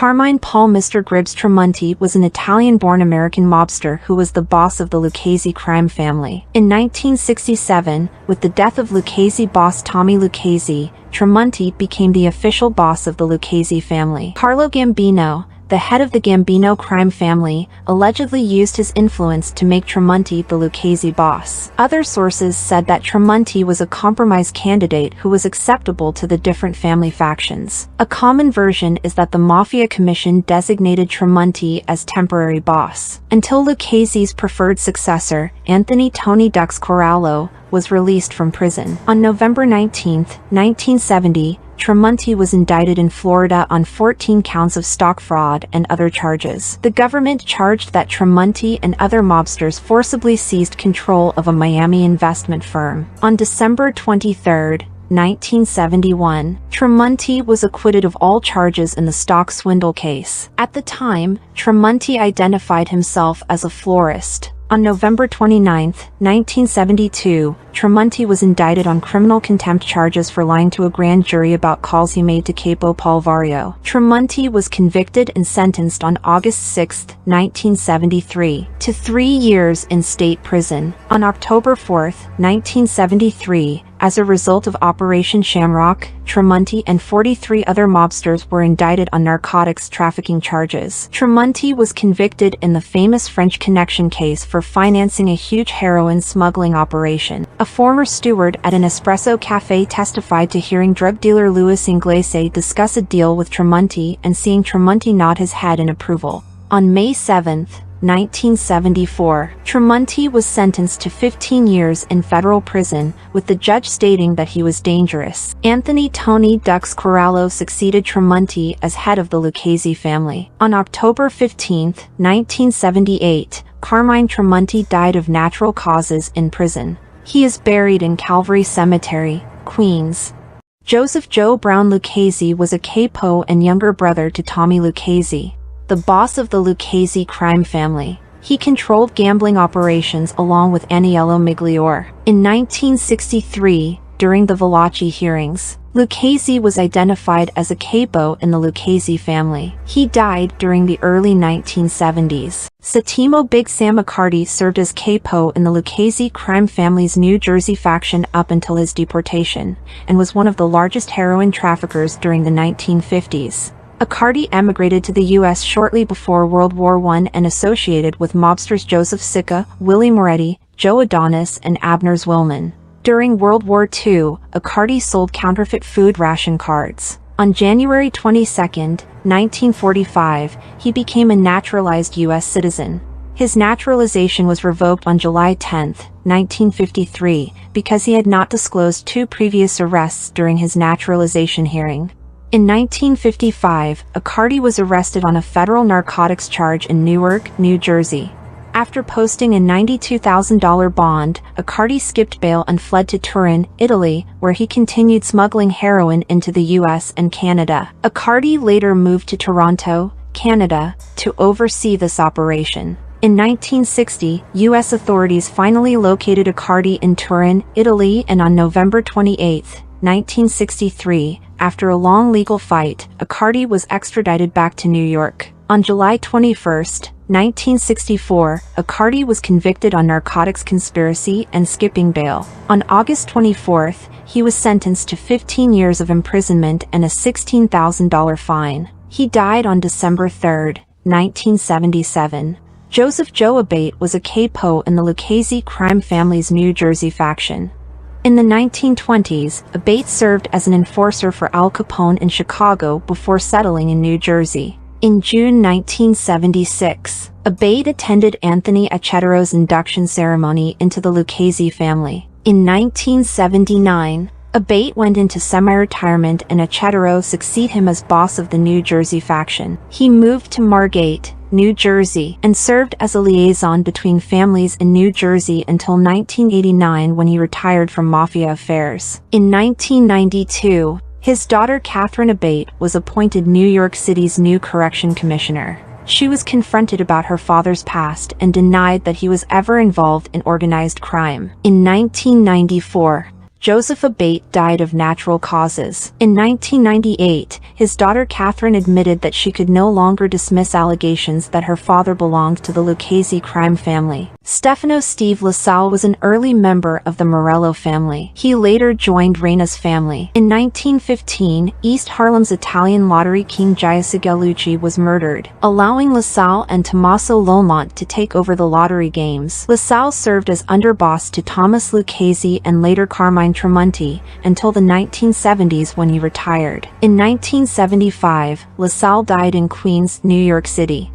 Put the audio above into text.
Carmine Paul Mr. Gribbs Tramunti was an Italian-born American mobster who was the boss of the Lucchese crime family. In 1967, with the death of Lucchese boss Tommy Lucchese, Tramunti became the official boss of the Lucchese family. Carlo Gambino, the head of the Gambino crime family, allegedly used his influence to make Tramunti the Lucchese boss. Other sources said that Tramunti was a compromise candidate who was acceptable to the different family factions. A common version is that the Mafia Commission designated Tramunti as temporary boss, until Lucchese's preferred successor, Anthony Tony Dux Corallo, was released from prison. On November 19, 1970, Tramunti was indicted in Florida on 14 counts of stock fraud and other charges. The government charged that Tramunti and other mobsters forcibly seized control of a Miami investment firm. On December 23, 1971, Tramunti was acquitted of all charges in the stock swindle case. At the time, Tramunti identified himself as a florist. On November 29, 1972, Tramunti was indicted on criminal contempt charges for lying to a grand jury about calls he made to Capo Polvario. Tramunti was convicted and sentenced on August 6, 1973, to 3 years in state prison. On October 4, 1973, as a result of Operation Shamrock, Tramunti and 43 other mobsters were indicted on narcotics trafficking charges. Tramunti was convicted in the famous French Connection case for financing a huge heroin smuggling operation. A former steward at an espresso cafe testified to hearing drug dealer Louis Inglese discuss a deal with Tramunti and seeing Tramunti nod his head in approval. On May 7, 1974, Tramunti was sentenced to 15 years in federal prison, with the judge stating that he was dangerous. Anthony Tony Dux Corallo succeeded Tramunti as head of the Lucchese family. On October 15, 1978, Carmine Tramunti died of natural causes in prison. He is buried in Calvary Cemetery, Queens. Joseph Joe Brown Lucchese was a capo and younger brother to Tommy Lucchese, the boss of the Lucchese crime family. He controlled gambling operations along with Aniello Migliore. In 1963, during the Valachi hearings, Lucchese was identified as a capo in the Lucchese family. He died during the early 1970s. Settimo Big Sam Accardi served as capo in the Lucchese crime family's New Jersey faction up until his deportation, and was one of the largest heroin traffickers during the 1950s. Accardi emigrated to the U.S. shortly before World War I and associated with mobsters Joseph Sica, Willie Moretti, Joe Adonis, and Abner Zwillman. During World War II, Accardi sold counterfeit food ration cards. On January 22, 1945, he became a naturalized U.S. citizen. His naturalization was revoked on July 10, 1953, because he had not disclosed 2 previous arrests during his naturalization hearing. In 1955, Accardi was arrested on a federal narcotics charge in Newark, New Jersey. After posting a $92,000 bond, Accardi skipped bail and fled to Turin, Italy, where he continued smuggling heroin into the US and Canada. Accardi later moved to Toronto, Canada, to oversee this operation. In 1960, U.S. authorities finally located Accardi in Turin, Italy, and on November 28, 1963, after a long legal fight, Accardi was extradited back to New York. On July 21, 1964, Accardi was convicted on narcotics conspiracy and skipping bail. On August 24, he was sentenced to 15 years of imprisonment and a $16,000 fine. He died on December 3, 1977. Joseph Joe Abate was a capo in the Lucchese crime family's New Jersey faction. In the 1920s, Abate served as an enforcer for Al Capone in Chicago before settling in New Jersey. In June 1976, Abate attended Anthony Accettero's induction ceremony into the Lucchese family. In 1979, Abate went into semi-retirement and Accettero succeeded him as boss of the New Jersey faction. He moved to Margate, New Jersey, and served as a liaison between families in New Jersey until 1989 when he retired from mafia affairs. In 1992, his daughter Catherine Abate was appointed New York City's new correction commissioner. She was confronted about her father's past and denied that he was ever involved in organized crime. In 1994, Joseph Abate died of natural causes. In 1998, his daughter Catherine admitted that she could no longer dismiss allegations that her father belonged to the Lucchese crime family. Stefano Steve LaSalle was an early member of the Morello family. He later joined Reina's family. In 1915, East Harlem's Italian lottery king Giuseppe Gallucci was murdered, allowing LaSalle and Tommaso Lomont to take over the lottery games. LaSalle served as underboss to Thomas Lucchese and later Carmine Tramunti until the 1970s when he retired. In 1975, LaSalle died in Queens, New York City.